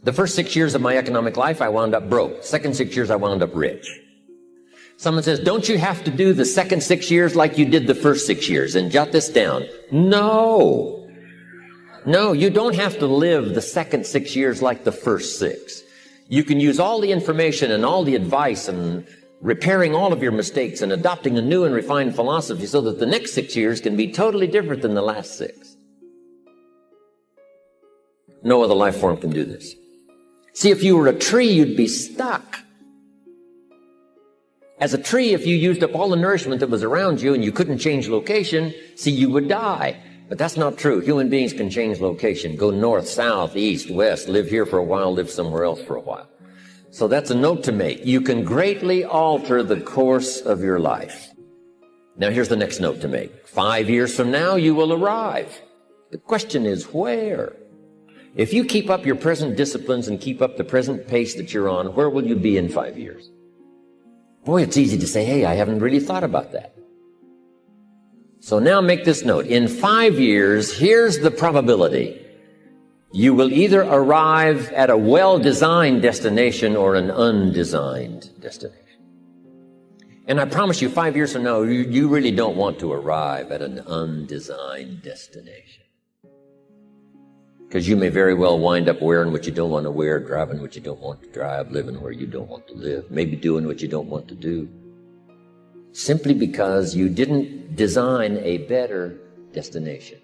The first 6 years of my economic life, I wound up broke. Second 6 years, I wound up rich. Someone says, don't you have to do the second 6 years like you did the first 6 years? And jot this down. No. No, you don't have to live the second 6 years like the first 6. You can use all the information and all the advice and repairing all of your mistakes and adopting a new and refined philosophy so that the next 6 years can be totally different than the last 6. No other life form can do this. See, if you were a tree, you'd be stuck. As a tree, if you used up all the nourishment that was around you and you couldn't change location, see, you would die. But that's not true. Human beings can change location, go north, south, east, west, live here for a while, live somewhere else for a while. So that's a note to make. You can greatly alter the course of your life. Now here's the next note to make. 5 years from now, you will arrive. The question is where? If you keep up your present disciplines and keep up the present pace that you're on, where will you be in 5 years? Boy, it's easy to say, hey, I haven't really thought about that. So now make this note. In 5 years, here's the probability. You will either arrive at a well-designed destination or an undesigned destination. And I promise you, 5 years from now, you really don't want to arrive at an undesigned destination. Because you may very well wind up wearing what you don't want to wear, driving what you don't want to drive, living where you don't want to live, maybe doing what you don't want to do. Simply because you didn't design a better destination.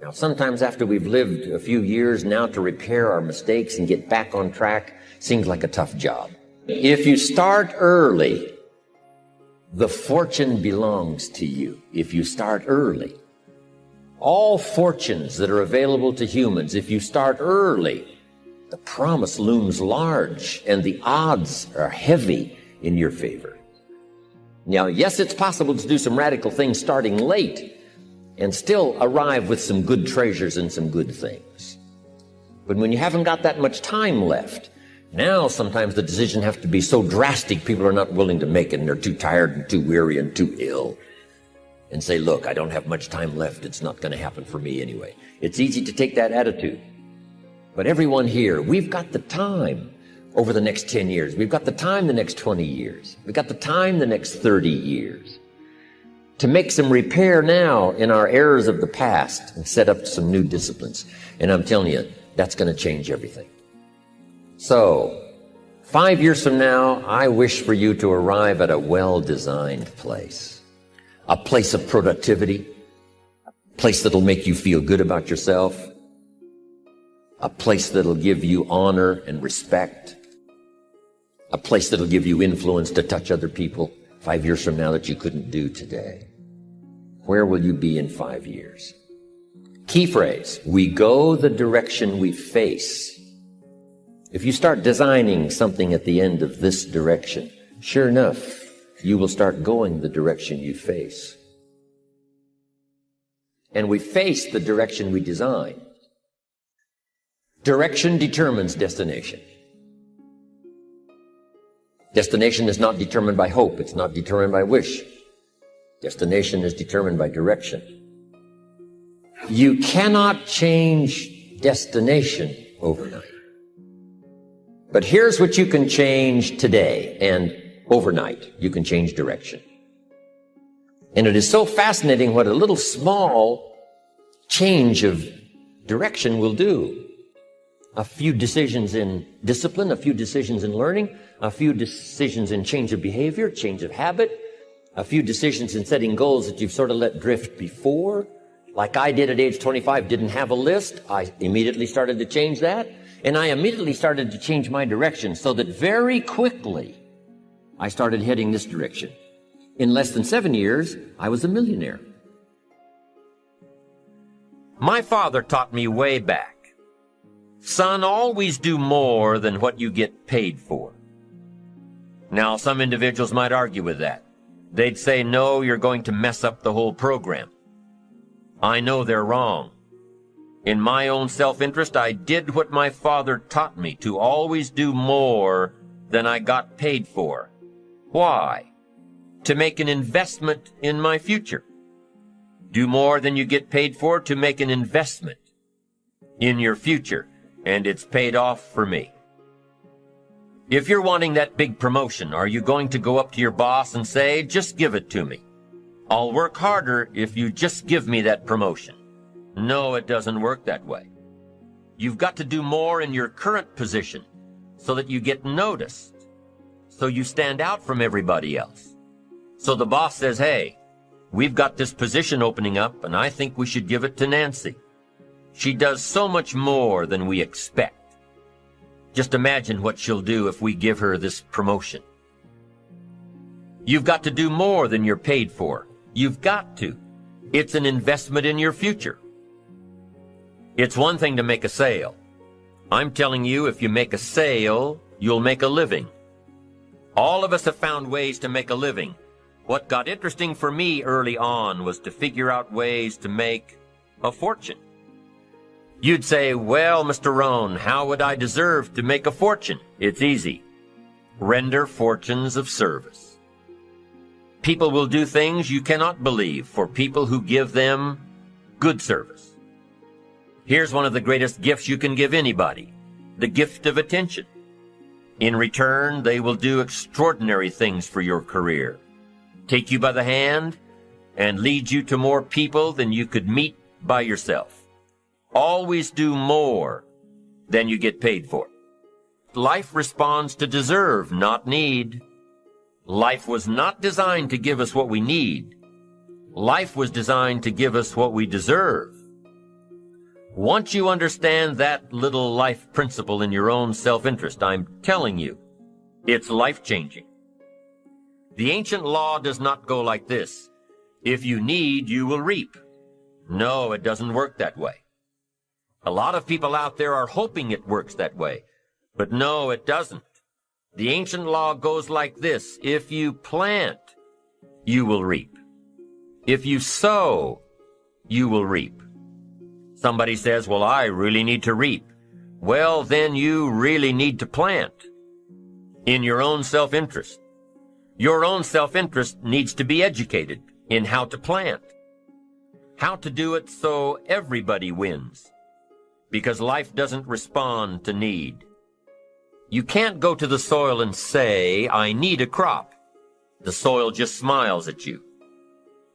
Now, sometimes after we've lived a few years now to repair our mistakes and get back on track seems like a tough job. If you start early, the fortune belongs to you. If you start early. All fortunes that are available to humans, if you start early, the promise looms large and the odds are heavy in your favor. Now, yes, it's possible to do some radical things starting late and still arrive with some good treasures and some good things. But when you haven't got that much time left, now sometimes the decision has to be so drastic people are not willing to make it and they're too tired and too weary and too ill. And say, look, I don't have much time left. It's not going to happen for me anyway. It's easy to take that attitude. But everyone here, we've got the time over the next 10 years. We've got the time the next 20 years. We've got the time the next 30 years to make some repair now in our errors of the past and set up some new disciplines. And I'm telling you, that's going to change everything. So, 5 years from now, I wish for you to arrive at a well-designed place. A place of productivity, a place that'll make you feel good about yourself, a place that'll give you honor and respect, a place that'll give you influence to touch other people 5 years from now that you couldn't do today. Where will you be in 5 years? Key phrase, we go the direction we face. If you start designing something at the end of this direction, sure enough, you will start going the direction you face. And we face the direction we design. Direction determines destination. Destination is not determined by hope. It's not determined by wish. Destination is determined by direction. You cannot change destination overnight. But here's what you can change today, and overnight, you can change direction. And it is so fascinating what a little small change of direction will do. A few decisions in discipline, a few decisions in learning, a few decisions in change of behavior, change of habit, a few decisions in setting goals that you've sort of let drift before. Like I did at age 25, didn't have a list. I immediately started to change that. And I immediately started to change my direction so that very quickly I started heading this direction. In less than 7 years, I was a millionaire. My father taught me way back, son, always do more than what you get paid for. Now, some individuals might argue with that. They'd say, no, you're going to mess up the whole program. I know they're wrong. In my own self-interest, I did what my father taught me, to always do more than I got paid for. Why? To make an investment in my future. Do more than you get paid for to make an investment in your future. and it's paid off for me. If you're wanting that big promotion, are you going to go up to your boss and say, just give it to me? I'll work harder if you just give me that promotion. No, it doesn't work that way. You've got to do more in your current position so that you get noticed, so you stand out from everybody else. So the boss says, hey, we've got this position opening up, and I think we should give it to Nancy. She does so much more than we expect. Just imagine what she'll do if we give her this promotion. You've got to do more than you're paid for. You've got to. It's an investment in your future. It's one thing to make a sale. I'm telling you, if you make a sale, you'll make a living. All of us have found ways to make a living. What got interesting for me early on was to figure out ways to make a fortune. You'd say, well, Mr. Rohn, how would I deserve to make a fortune? It's easy. Render fortunes of service. People will do things you cannot believe for people who give them good service. Here's one of the greatest gifts you can give anybody, the gift of attention. In return, they will do extraordinary things for your career, take you by the hand, and lead you to more people than you could meet by yourself. Always do more than you get paid for. Life responds to deserve, not need. Life was not designed to give us what we need. Life was designed to give us what we deserve. Once you understand that little life principle in your own self-interest, I'm telling you, it's life-changing. The ancient law does not go like this. If you need, you will reap. No, it doesn't work that way. A lot of people out there are hoping it works that way, but no, it doesn't. The ancient law goes like this. If you plant, you will reap. If you sow, you will reap. Somebody says, well, I really need to reap. Well, then you really need to plant in your own self-interest. Your own self-interest needs to be educated in how to plant, how to do it so everybody wins. Because life doesn't respond to need. You can't go to the soil and say, I need a crop. The soil just smiles at you.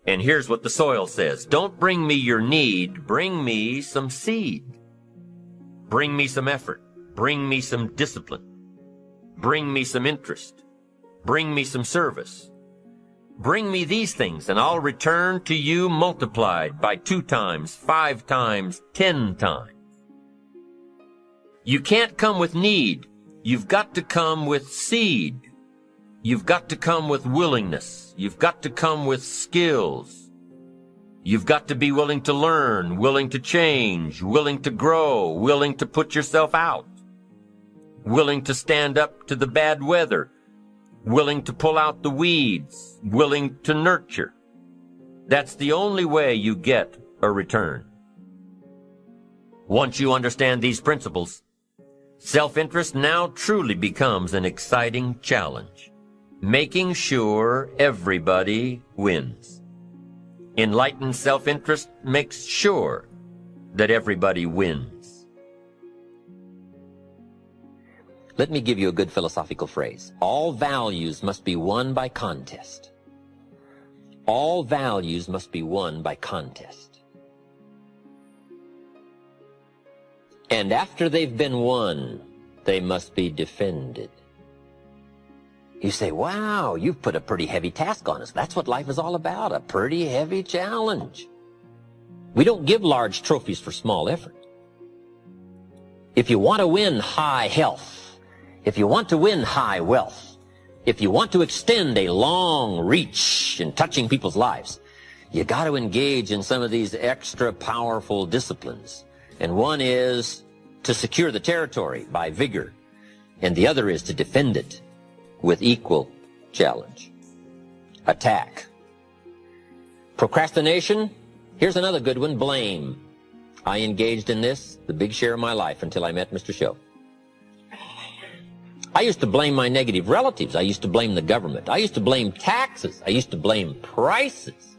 And here's what the soil says. Don't bring me your need, bring me some seed. Bring me some effort. Bring me some discipline. Bring me some interest. Bring me some service. Bring me these things, and I'll return to you multiplied by 2 times, 5 times, 10 times. You can't come with need. You've got to come with seed. You've got to come with willingness. You've got to come with skills. You've got to be willing to learn, willing to change, willing to grow, willing to put yourself out, willing to stand up to the bad weather, willing to pull out the weeds, willing to nurture. That's the only way you get a return. Once you understand these principles, self-interest now truly becomes an exciting challenge, making sure everybody wins. Enlightened self-interest makes sure that everybody wins. Let me give you a good philosophical phrase. All values must be won by contest. All values must be won by contest. And after they've been won, they must be defended. You say, wow, you've put a pretty heavy task on us. That's what life is all about, a pretty heavy challenge. We don't give large trophies for small effort. If you want to win high health, if you want to win high wealth, if you want to extend a long reach in touching people's lives, you got to engage in some of these extra powerful disciplines. And one is to secure the territory by vigor, and the other is to defend it with equal challenge. Attack. Procrastination. Here's another good one, blame. I engaged in this the big share of my life until I met Mr. Show. I used to blame my negative relatives. I used to blame the government. I used to blame taxes. I used to blame prices.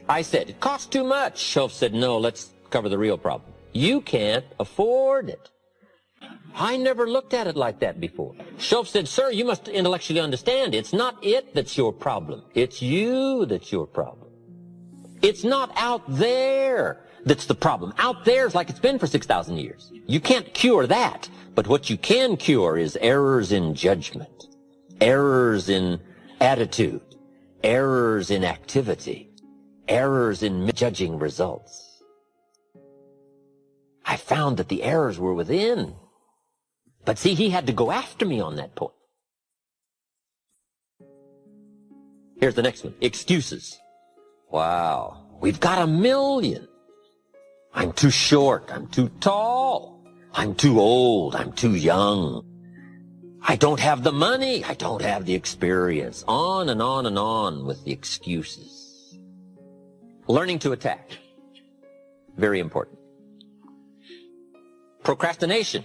I said, it costs too much. Show said, no, let's cover the real problem. You can't afford it. I never looked at it like that before. Shoaff said, sir, you must intellectually understand it's not it that's your problem. It's you that's your problem. It's not out there that's the problem. Out there is like it's been for 6,000 years. You can't cure that. But what you can cure is errors in judgment, errors in attitude, errors in activity, errors in judging results. I found that the errors were within. But see, he had to go after me on that point. Here's the next one. Excuses. Wow. We've got 1,000,000. I'm too short. I'm too tall. I'm too old. I'm too young. I don't have the money. I don't have the experience. On and on and on with the excuses. Learning to attack. Very important. Procrastination.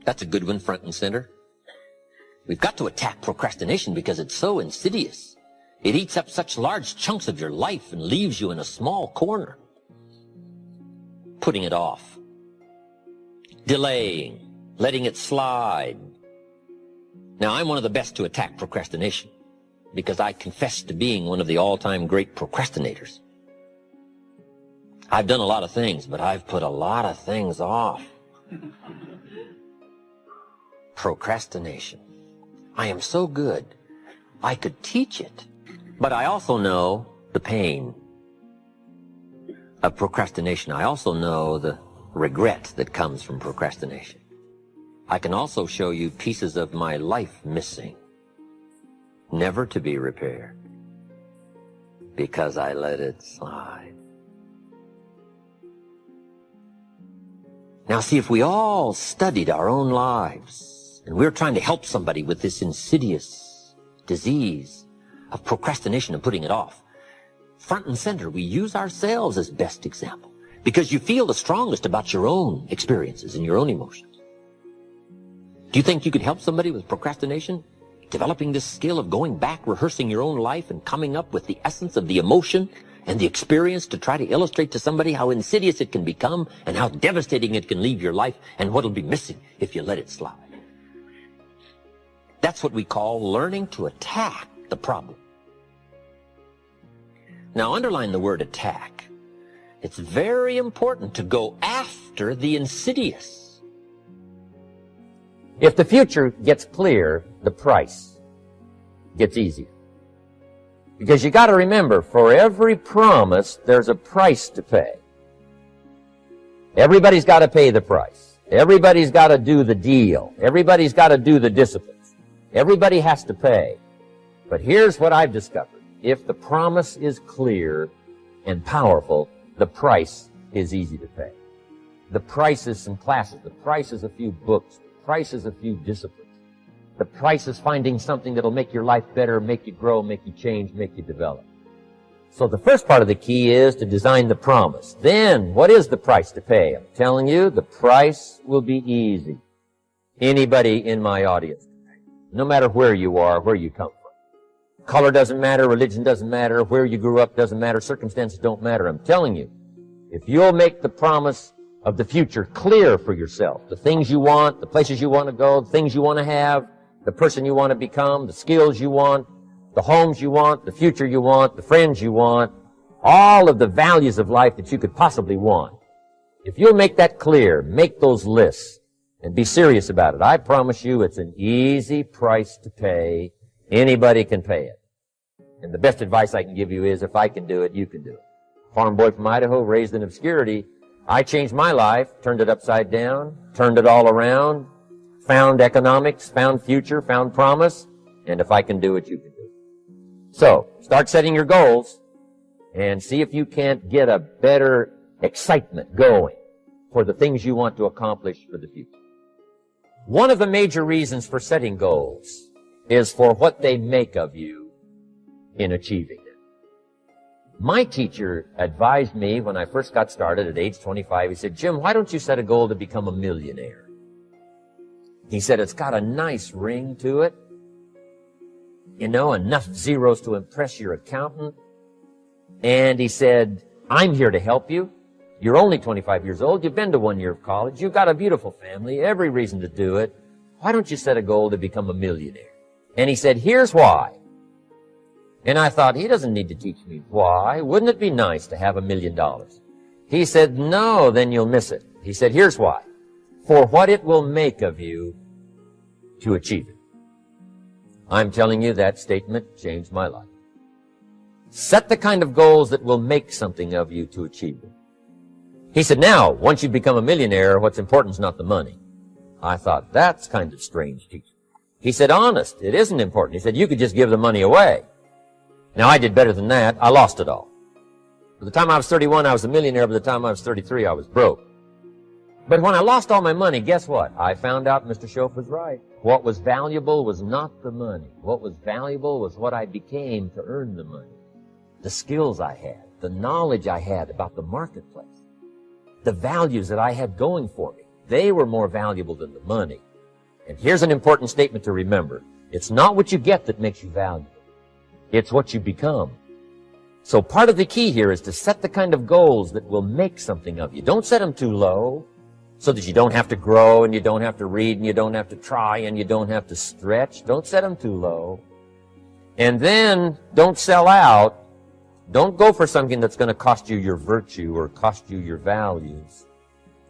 That's a good one, front and center. We've got to attack procrastination because it's so insidious. It eats up such large chunks of your life and leaves you in a small corner. Putting it off. Delaying. Letting it slide. Now, I'm one of the best to attack procrastination because I confess to being one of the all-time great procrastinators. I've done a lot of things, but I've put a lot of things off. Procrastination. I am so good, I could teach it. But I also know the pain of procrastination. I also know the regret that comes from procrastination. I can also show you pieces of my life missing, never to be repaired, because I let it slide. Now see, if we all studied our own lives, and we're trying to help somebody with this insidious disease of procrastination and putting it off, front and center, we use ourselves as best example because you feel the strongest about your own experiences and your own emotions. Do you think you could help somebody with procrastination? Developing this skill of going back, rehearsing your own life and coming up with the essence of the emotion and the experience to try to illustrate to somebody how insidious it can become and how devastating it can leave your life and what'll be missing if you let it slide. That's what we call learning to attack the problem. Now, underline the word attack. It's very important to go after the insidious. If the future gets clear, the price gets easier. Because you got to remember, for every promise, there's a price to pay. Everybody's got to pay the price. Everybody's got to do the deal. Everybody's got to do the disciplines. Everybody has to pay. But here's what I've discovered. If the promise is clear and powerful, the price is easy to pay. The price is some classes. The price is a few books. The price is a few disciplines. The price is finding something that'll make your life better, make you grow, make you change, make you develop. So the first part of the key is to design the promise. Then, what is the price to pay? I'm telling you, the price will be easy. Anybody in my audience, no matter where you are, where you come from. Color doesn't matter, religion doesn't matter, where you grew up doesn't matter, circumstances don't matter. I'm telling you, if you'll make the promise of the future clear for yourself, the things you want, the places you want to go, the things you want to have, the person you want to become, the skills you want, the homes you want, the future you want, the friends you want, all of the values of life that you could possibly want. If you'll make that clear, make those lists, and be serious about it, I promise you it's an easy price to pay. Anybody can pay it. And the best advice I can give you is, if I can do it, you can do it. Farm boy from Idaho, raised in obscurity, I changed my life, turned it upside down, turned it all around, found economics, found future, found promise, and if I can do it, you can do it. So, start setting your goals and see if you can't get a better excitement going for the things you want to accomplish for the future. One of the major reasons for setting goals is for what they make of you in achieving them. My teacher advised me when I first got started at age 25, he said, Jim, why don't you set a goal to become a millionaire? He said, it's got a nice ring to it. You know, enough zeros to impress your accountant. And he said, I'm here to help you. You're only 25 years old. You've been to 1 year of college. You've got a beautiful family, every reason to do it. Why don't you set a goal to become a millionaire? And he said, here's why. And I thought, he doesn't need to teach me why. Wouldn't it be nice to have $1 million? He said, no, then you'll miss it. He said, here's why. For what it will make of you to achieve it. I'm telling you, that statement changed my life. Set the kind of goals that will make something of you to achieve it. He said, now, once you become a millionaire, what's important is not the money. I thought, that's kind of strange teaching. He said, honest, it isn't important. He said, you could just give the money away. Now, I did better than that. I lost it all. By the time I was 31, I was a millionaire. By the time I was 33, I was broke. But when I lost all my money, guess what? I found out Mr. Schoaf was right. What was valuable was not the money. What was valuable was what I became to earn the money. The skills I had, the knowledge I had about the marketplace, the values that I had going for me. They were more valuable than the money. And here's an important statement to remember. It's not what you get that makes you valuable. It's what you become. So part of the key here is to set the kind of goals that will make something of you. Don't set them too low so that you don't have to grow and you don't have to read and you don't have to try and you don't have to stretch. Don't set them too low. And then don't sell out. Don't go for something that's going to cost you your virtue or cost you your values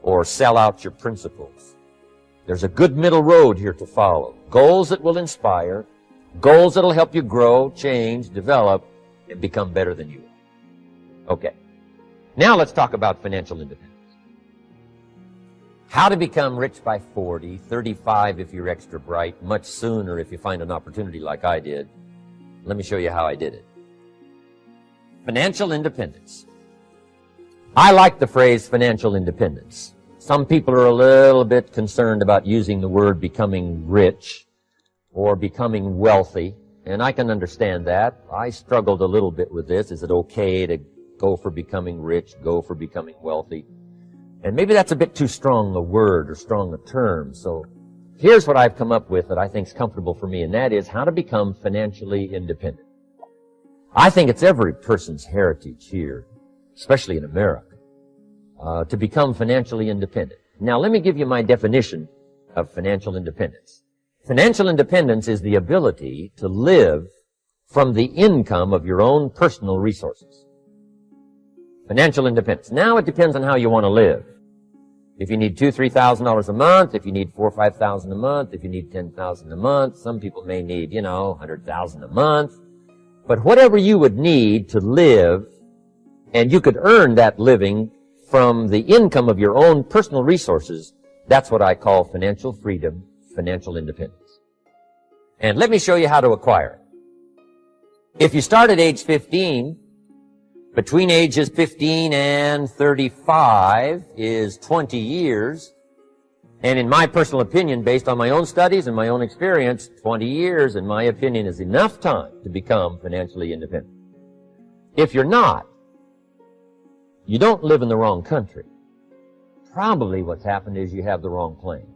or sell out your principles. There's a good middle road here to follow. Goals that will inspire, goals that will help you grow, change, develop, and become better than you are. Okay. Now let's talk about financial independence. How to become rich by 40, 35 if you're extra bright, much sooner if you find an opportunity like I did. Let me show you how I did it. Financial independence. I like the phrase financial independence. Some people are a little bit concerned about using the word becoming rich or becoming wealthy, and I can understand that. I struggled a little bit with this. Is it okay to go for becoming rich, go for becoming wealthy? And maybe that's a bit too strong a word or strong a term. So here's what I've come up with that I think is comfortable for me, and that is how to become financially independent. I think it's every person's heritage here, especially in America, to become financially independent. Now, let me give you my definition of financial independence. Financial independence is the ability to live from the income of your own personal resources. Financial independence. Now it depends on how you want to live. If you need $2,000, $3,000 a month, if you need $4,000 or $5,000 a month, if you need $10,000 a month, some people may need, $100,000 a month. But whatever you would need to live, and you could earn that living from the income of your own personal resources, that's what I call financial freedom, financial independence. And let me show you how to acquire it. If you start at age 15, between ages 15 and 35 is 20 years. And in my personal opinion, based on my own studies and my own experience, 20 years, in my opinion, is enough time to become financially independent. If you're not, you don't live in the wrong country. Probably what's happened is you have the wrong plan.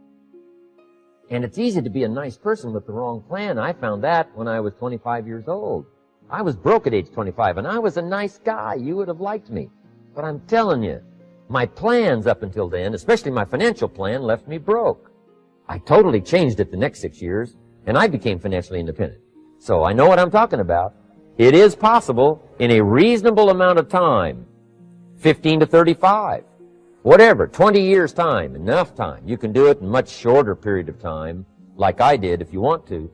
And it's easy to be a nice person with the wrong plan. I found that when I was 25 years old. I was broke at age 25, and I was a nice guy. You would have liked me. But I'm telling you, my plans up until then, especially my financial plan, left me broke. I totally changed it the next 6 years, and I became financially independent. So I know what I'm talking about. It is possible in a reasonable amount of time, 15 to 35, whatever, 20 years time, enough time. You can do it in a much shorter period of time, like I did if you want to.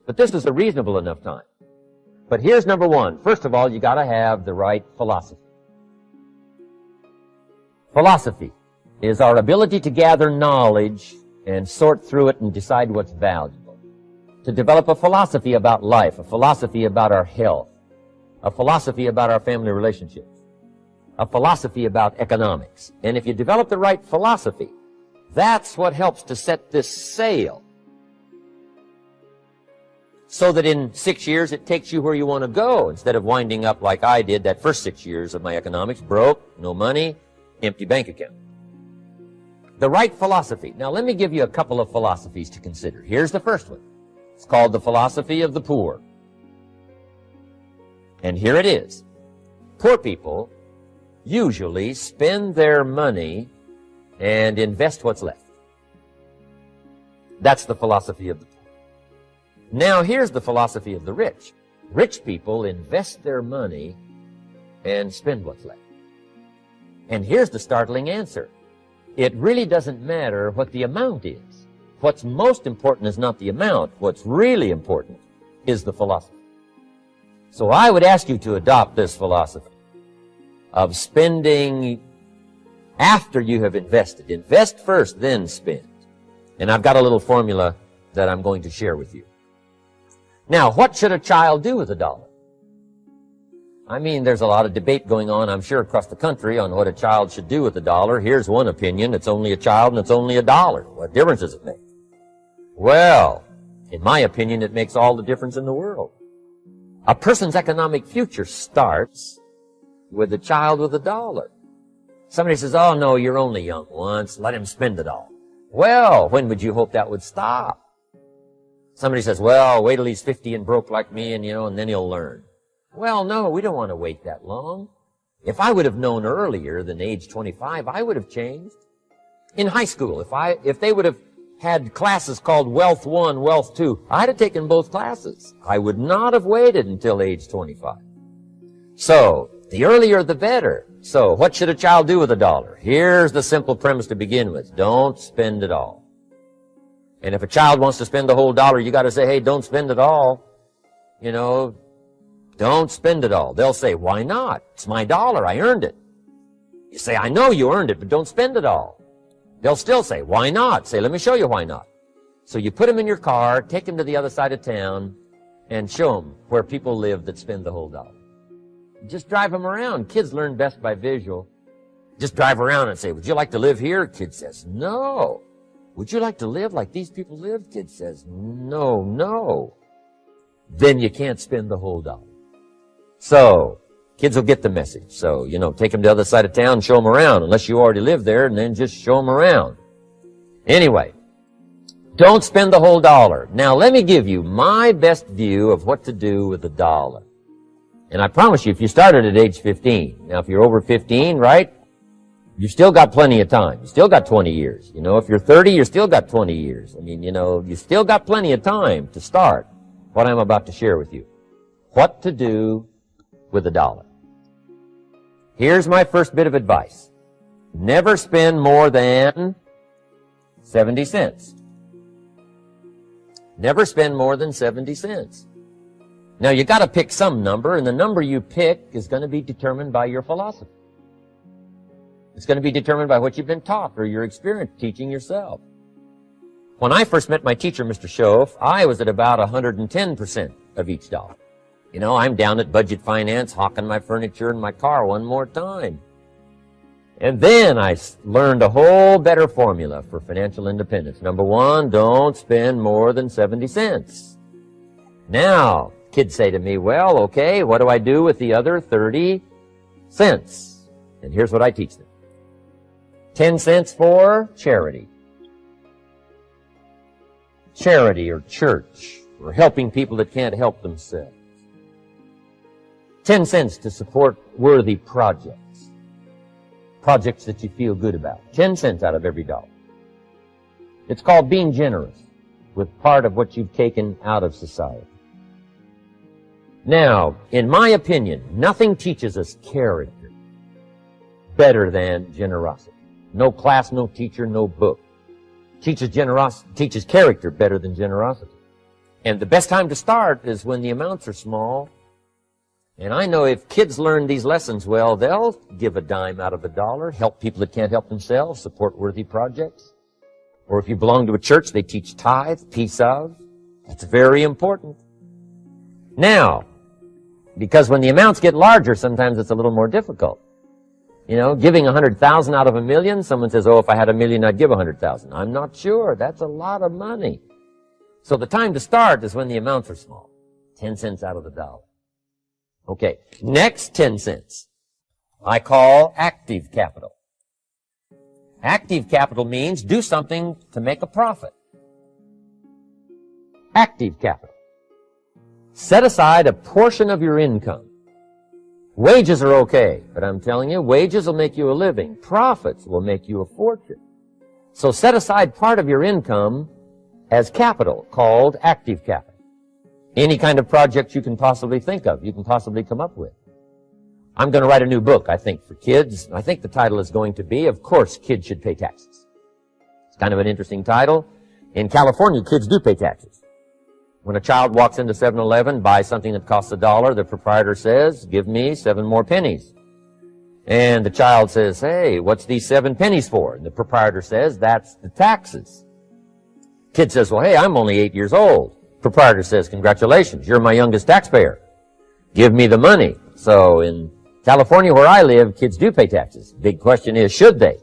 But this is a reasonable enough time. But here's number one. First of all, you got to have the right philosophy. Philosophy is our ability to gather knowledge and sort through it and decide what's valuable. To develop a philosophy about life, a philosophy about our health, a philosophy about our family relationships, a philosophy about economics. And if you develop the right philosophy, that's what helps to set this sail so that in 6 years it takes you where you want to go instead of winding up like I did that first 6 years of my economics, broke, no money, empty bank account. The right philosophy. Now let me give you a couple of philosophies to consider. Here's the first one. It's called the philosophy of the poor. And here it is. Poor people usually spend their money and invest what's left. That's the philosophy of the poor. Now here's the philosophy of the rich. Rich people invest their money and spend what's left. And here's the startling answer. It really doesn't matter what the amount is. What's most important is not the amount. What's really important is the philosophy. So I would ask you to adopt this philosophy of spending after you have invested. Invest first, then spend. And I've got a little formula that I'm going to share with you. Now, what should a child do with $1? I mean, there's a lot of debate going on, I'm sure, across the country on what a child should do with $1. Here's one opinion. It's only a child and it's only $1. What difference does it make? Well, in my opinion, it makes all the difference in the world. A person's economic future starts with a child with $1. Somebody says, oh, no, you're only young once. Let him spend it all. Well, when would you hope that would stop? Somebody says, well, wait till he's 50 and broke like me and then he'll learn. Well, no, we don't want to wait that long. If I would have known earlier than age 25, I would have changed. In high school, if they would have had classes called Wealth 1, Wealth 2, I'd have taken both classes. I would not have waited until age 25. So, the earlier the better. So, what should a child do with $1? Here's the simple premise to begin with. Don't spend it all. And if a child wants to spend the whole $1, you got to say, hey, don't spend it all. Don't spend it all. They'll say, why not? It's my $1. I earned it. You say, I know you earned it, but don't spend it all. They'll still say, why not? Say, let me show you why not. So you put them in your car, take them to the other side of town, and show them where people live that spend the whole $1. Just drive them around. Kids learn best by visual. Just drive around and say, would you like to live here? Kid says, no. Would you like to live like these people live? Kid says, no. Then you can't spend the whole $1. So, kids will get the message. So, take them to the other side of town, show them around, unless you already live there, and then just show them around. Anyway, don't spend the whole $1. Now, let me give you my best view of what to do with $1. And I promise you, if you started at age 15, now if you're over 15, right, you've still got plenty of time. You still got 20 years. If you're 30, you still got 20 years. I mean, you still got plenty of time to start what I'm about to share with you. What to do with $1. Here's my first bit of advice. Never spend more than 70 cents. Never spend more than 70 cents. Now, you got to pick some number, and the number you pick is going to be determined by your philosophy. It's going to be determined by what you've been taught or your experience teaching yourself. When I first met my teacher, Mr. Schoaf, I was at about 110% of each dollar. I'm down at Budget Finance, hawking my furniture and my car one more time. And then I learned a whole better formula for financial independence. Number one, don't spend more than 70 cents. Now, kids say to me, well, okay, what do I do with the other 30 cents? And here's what I teach them. 10 cents for charity. Charity or church, or helping people that can't help themselves. 10 cents to support worthy projects. Projects that you feel good about. 10 cents out of every dollar. It's called being generous with part of what you've taken out of society. Now, in my opinion, nothing teaches us character better than generosity. No class, no teacher, no book teaches character better than generosity. And the best time to start is when the amounts are small. And I know if kids learn these lessons well, they'll give a dime out of $1, help people that can't help themselves, support worthy projects. Or if you belong to a church, they teach tithe, piece of. That's very important. Now, because when the amounts get larger, sometimes it's a little more difficult. Giving 100,000 out of $1 million, someone says, oh, if I had $1 million, I'd give 100,000. I'm not sure. That's a lot of money. So the time to start is when the amounts are small. 10 cents out of $1. Okay, next 10 cents I call active capital. Active capital means do something to make a profit. Active capital. Set aside a portion of your income Wages are okay, but I'm telling you, wages will make you a living. Profits will make you a fortune. So set aside part of your income as capital, called active capital. Any kind of project you can possibly think of, you can possibly come up with. I'm going to write a new book, I think, for kids. I think the title is going to be, Of Course Kids Should Pay Taxes. It's kind of an interesting title. In California, kids do pay taxes. When a child walks into 7-Eleven, buys something that costs $1, the proprietor says, give me 7 more pennies. And the child says, hey, what's these 7 pennies for? And the proprietor says, that's the taxes. Kid says, well, hey, I'm only 8 years old. Proprietor says, congratulations, you're my youngest taxpayer. Give me the money. So in California, where I live, kids do pay taxes. Big question is, should they?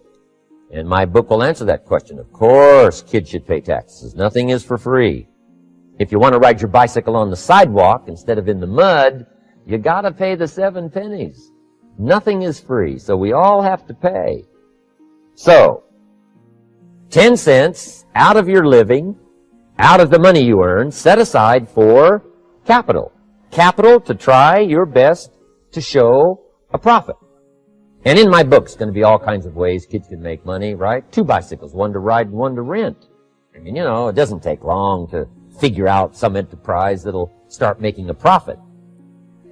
And my book will answer that question. Of course, kids should pay taxes. Nothing is for free. If you want to ride your bicycle on the sidewalk instead of in the mud, you gotta pay the 7 pennies. Nothing is free, so we all have to pay. So, 10 cents out of your living, out of the money you earn, set aside for capital. Capital to try your best to show a profit. And in my book, it's going to be all kinds of ways kids can make money, right? 2 bicycles, one to ride and one to rent. I mean, you know, it doesn't take long to figure out some enterprise that'll start making a profit.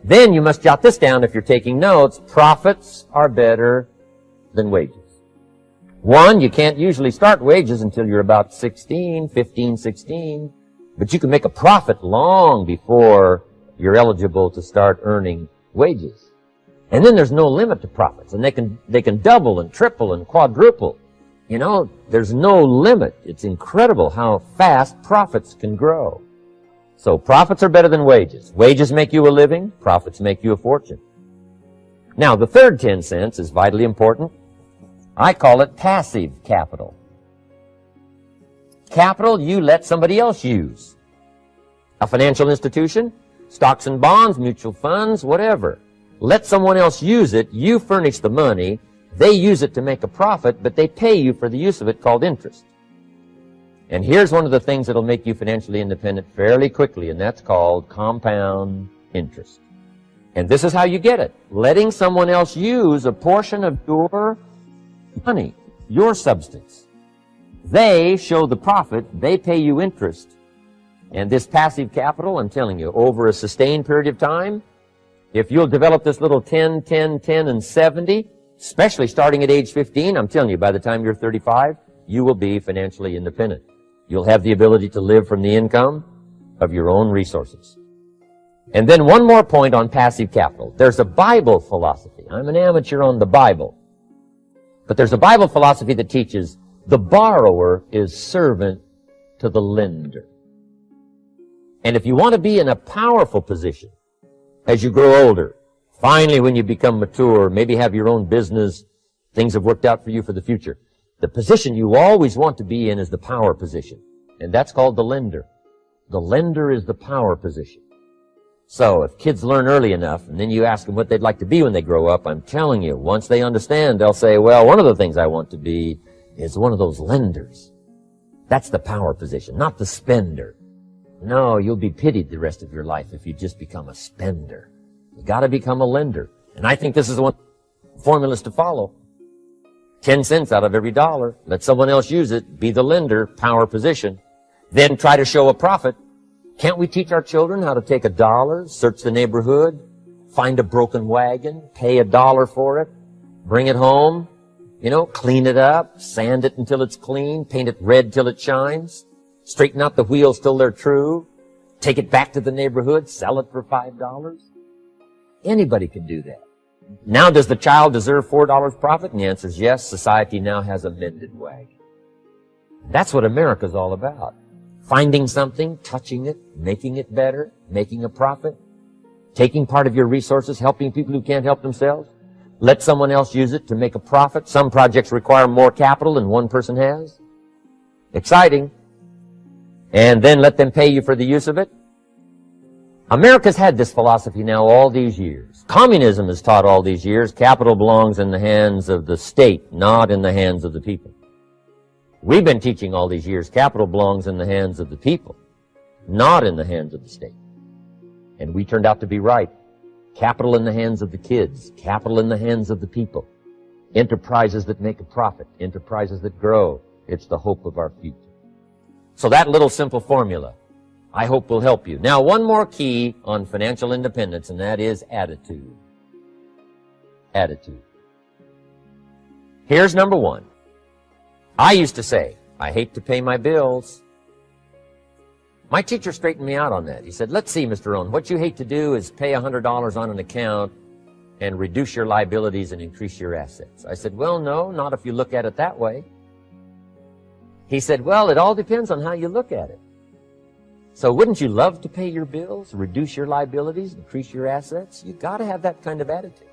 Then you must jot this down if you're taking notes. Profits are better than wages. 1, you can't usually start wages until you're about 16, 15, 16. But you can make a profit long before you're eligible to start earning wages. And then there's no limit to profits, and they can double and triple and quadruple. You know, there's no limit. It's incredible how fast profits can grow. So profits are better than wages. Wages make you a living, profits make you a fortune. Now, the third 10 cents is vitally important. I call it passive capital. Capital you let somebody else use. A financial institution, stocks and bonds, mutual funds, whatever. Let someone else use it, you furnish the money, they use it to make a profit, but they pay you for the use of it, called interest. And here's one of the things that'll make you financially independent fairly quickly, and that's called compound interest. And this is how you get it. Letting someone else use a portion of your money, your substance. They show the profit, they pay you interest. And this passive capital, I'm telling you, over a sustained period of time, if you'll develop this little 10, 10, 10, and 70, especially starting at age 15, I'm telling you, by the time you're 35, you will be financially independent. You'll have the ability to live from the income of your own resources. And then one more point on passive capital. There's a Bible philosophy. I'm an amateur on the Bible. But there's a Bible philosophy that teaches the borrower is servant to the lender. And if you want to be in a powerful position as you grow older, finally when you become mature, maybe have your own business, things have worked out for you for the future, the position you always want to be in is the power position. And that's called the lender. The lender is the power position. So if kids learn early enough, and then you ask them what they'd like to be when they grow up, I'm telling you, once they understand, they'll say, well, one of the things I want to be is one of those lenders. That's the power position, not the spender. No, you'll be pitied the rest of your life if you just become a spender. You gotta become a lender. And I think this is one formulas to follow. 10 cents out of every dollar. Let someone else use it. Be the lender, power position. Then try to show a profit. Can't we teach our children how to take $1, search the neighborhood, find a broken wagon, pay $1 for it, bring it home, clean it up, sand it until it's clean, paint it red till it shines, straighten out the wheels till they're true, take it back to the neighborhood, sell it for $5? Anybody can do that. Now, does the child deserve $4 profit? And the answer is yes. Society now has a mended wagon. That's what America's all about. Finding something, touching it, making it better, making a profit, taking part of your resources, helping people who can't help themselves. Let someone else use it to make a profit. Some projects require more capital than one person has. Exciting. And then let them pay you for the use of it. America's had this philosophy now all these years. Communism has taught all these years capital belongs in the hands of the state, not in the hands of the people. We've been teaching all these years capital belongs in the hands of the people, not in the hands of the state. And we turned out to be right. capital in the hands of the kids, capital in the hands of the people, enterprises that make a profit, enterprises that grow. It's the hope of our future. So that little simple formula, I hope, will help you. Now, one more key on financial independence, and that is attitude. Attitude. Here's number one. I used to say, I hate to pay my bills. My teacher straightened me out on that. He said, let's see, Mr. Rohn, what you hate to do is pay $100 on an account and reduce your liabilities and increase your assets. I said, well, no, not if you look at it that way. He said, well, it all depends on how you look at it. So wouldn't you love to pay your bills, reduce your liabilities, increase your assets? You've got to have that kind of attitude.